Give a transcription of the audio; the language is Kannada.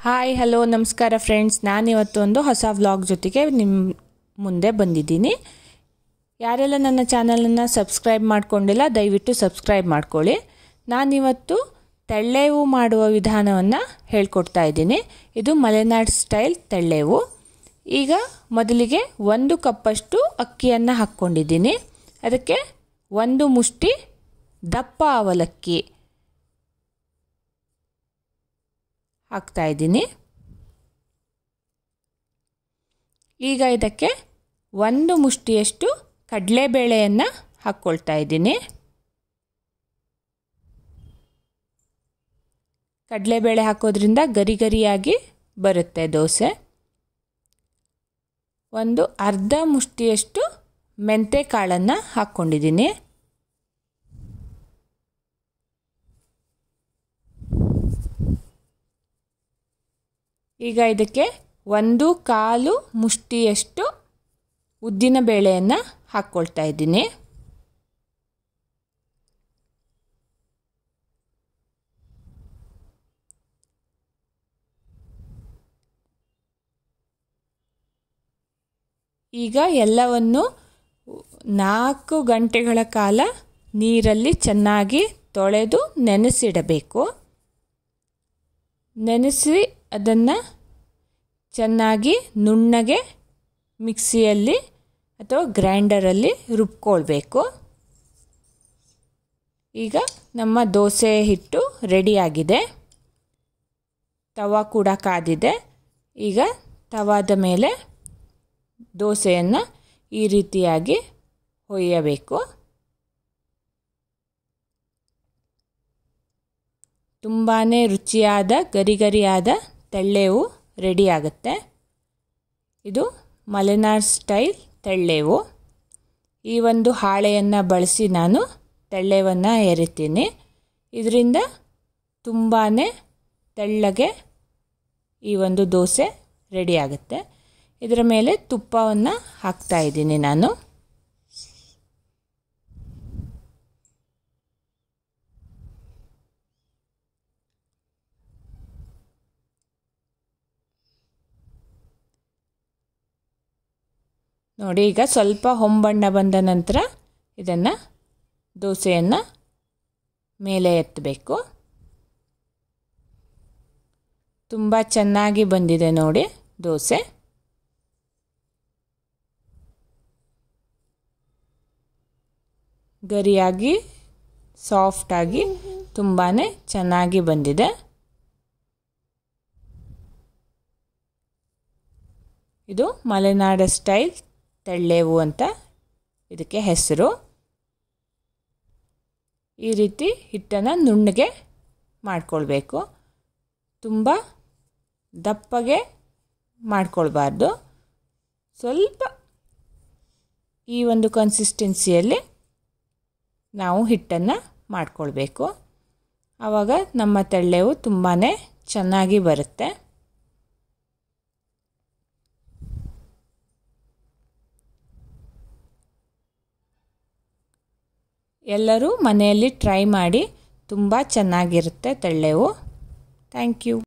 ಹಾಯ್ ಹಲೋ ನಮಸ್ಕಾರ ಫ್ರೆಂಡ್ಸ್, ನಾನಿವತ್ತು ಒಂದು ಹೊಸ ವ್ಲಾಗ್ ಜೊತೆಗೆ ನಿಮ್ಮ ಮುಂದೆ ಬಂದಿದ್ದೀನಿ. ಯಾರೆಲ್ಲ ನನ್ನ ಚಾನಲನ್ನು ಸಬ್ಸ್ಕ್ರೈಬ್ ಮಾಡ್ಕೊಂಡಿಲ್ಲ ದಯವಿಟ್ಟು ಸಬ್ಸ್ಕ್ರೈಬ್ ಮಾಡ್ಕೊಳ್ಳಿ. ನಾನಿವತ್ತು ತೆಳ್ಳೆವು ಮಾಡುವ ವಿಧಾನವನ್ನು ಹೇಳ್ಕೊಡ್ತಾ ಇದ್ದೀನಿ. ಇದು ಮಲೆನಾಡು ಸ್ಟೈಲ್ ತೆಳ್ಳೆವು. ಈಗ ಮೊದಲಿಗೆ 1 ಕಪ್ಪಷ್ಟು ಅಕ್ಕಿಯನ್ನು ಹಾಕ್ಕೊಂಡಿದ್ದೀನಿ. ಅದಕ್ಕೆ 1 ಮುಷ್ಟಿ ದಪ್ಪ ಅವಲಕ್ಕಿ ಹಾಕ್ತಾ ಇದ್ದೀನಿ. ಈಗ ಇದಕ್ಕೆ 1 ಮುಷ್ಟಿಯಷ್ಟು ಕಡಲೆಬೇಳೆಯನ್ನು ಹಾಕ್ಕೊಳ್ತಾ ಇದ್ದೀನಿ. ಕಡಲೆಬೇಳೆ ಹಾಕೋದ್ರಿಂದ ಗರಿ ಗರಿಯಾಗಿ ಬರುತ್ತೆ ದೋಸೆ. 1 ಅರ್ಧ ಮುಷ್ಟಿಯಷ್ಟು ಮೆಂತೆ ಕಾಳನ್ನು ಹಾಕ್ಕೊಂಡಿದ್ದೀನಿ. ಈಗ ಇದಕ್ಕೆ 1/4 ಮುಷ್ಟಿಯಷ್ಟು ಉದ್ದಿನ ಬೇಳೆಯನ್ನು ಹಾಕ್ಕೊಳ್ತಾ ಇದ್ದೀನಿ. ಈಗ ಎಲ್ಲವನ್ನು 4 ಗಂಟೆಗಳ ಕಾಲ ನೀರಲ್ಲಿ ಚೆನ್ನಾಗಿ ತೊಳೆದು ನೆನೆಸಿಡಬೇಕು. ನೆನೆಸಿ ಅದನ್ನು ಚೆನ್ನಾಗಿ ನುಣ್ಣಗೆ ಮಿಕ್ಸಿಯಲ್ಲಿ ಅಥವಾ ಗ್ರೈಂಡರಲ್ಲಿ ರುಬ್ಕೊಳ್ಬೇಕು. ಈಗ ನಮ್ಮ ದೋಸೆ ಹಿಟ್ಟು ರೆಡಿಯಾಗಿದೆ. ತವಾ ಕೂಡ ಕಾದಿದೆ. ಈಗ ತವಾದ ಮೇಲೆ ದೋಸೆಯನ್ನು ಈ ರೀತಿಯಾಗಿ ಹೊಯ್ಯಬೇಕು. ತುಂಬಾ ರುಚಿಯಾದ ಗರಿಗರಿಯಾದ ತೆಳ್ಳೆವು ರೆಡಿಯಾಗುತ್ತೆ. ಇದು ಮಲೆನಾಡು ಸ್ಟೈಲ್ ತೆಳ್ಳೆವು. ಈ ಒಂದು ಹಾಳೆಯನ್ನು ಬಳಸಿ ನಾನು ತೆಳ್ಳೆವನ್ನು ಎರಿತೀನಿ. ಇದರಿಂದ ತುಂಬಾ ತೆಳ್ಳಗೆ ಈ ಒಂದು ದೋಸೆ ರೆಡಿಯಾಗುತ್ತೆ. ಇದರ ಮೇಲೆ ತುಪ್ಪವನ್ನು ಹಾಕ್ತಾ ಇದ್ದೀನಿ ನಾನು. ನೋಡಿ, ಈಗ ಸ್ವಲ್ಪ ಹೊಂಬಣ್ಣ ಬಂದ ನಂತರ ಇದನ್ನು ದೋಸೆಯನ್ನು ಮೇಲೆ ಎತ್ತಬೇಕು. ತುಂಬ ಚೆನ್ನಾಗಿ ಬಂದಿದೆ ನೋಡಿ ದೋಸೆ. ಗರಿಯಾಗಿ ಸಾಫ್ಟಾಗಿ ತುಂಬಾ ಚೆನ್ನಾಗಿ ಬಂದಿದೆ. ಇದು ಮಲೆನಾಡು ಸ್ಟೈಲ್ ತೆಳ್ಳೆವು ಅಂತ ಇದಕ್ಕೆ ಹೆಸರು. ಈ ರೀತಿ ಹಿಟ್ಟನ್ನು ನುಣ್ಣಗೆ ಮಾಡಿಕೊಳ್ಬೇಕು. ತುಂಬ ದಪ್ಪಗೆ ಮಾಡಿಕೊಳ್ಬಾರ್ದು. ಸ್ವಲ್ಪ ಈ ಒಂದು ಕನ್ಸಿಸ್ಟೆನ್ಸಿಯಲ್ಲಿ ನಾವು ಹಿಟ್ಟನ್ನು ಮಾಡಿಕೊಳ್ಬೇಕು. ಆವಾಗ ನಮ್ಮ ತೆಳ್ಳೆವು ತುಂಬಾ ಚೆನ್ನಾಗಿ ಬರುತ್ತೆ. ಎಲ್ಲರೂ ಮನೆಯಲ್ಲಿ ಟ್ರೈ ಮಾಡಿ. ತುಂಬ ಚೆನ್ನಾಗಿರುತ್ತೆ ತೆಳ್ಳೆವು. Thank you.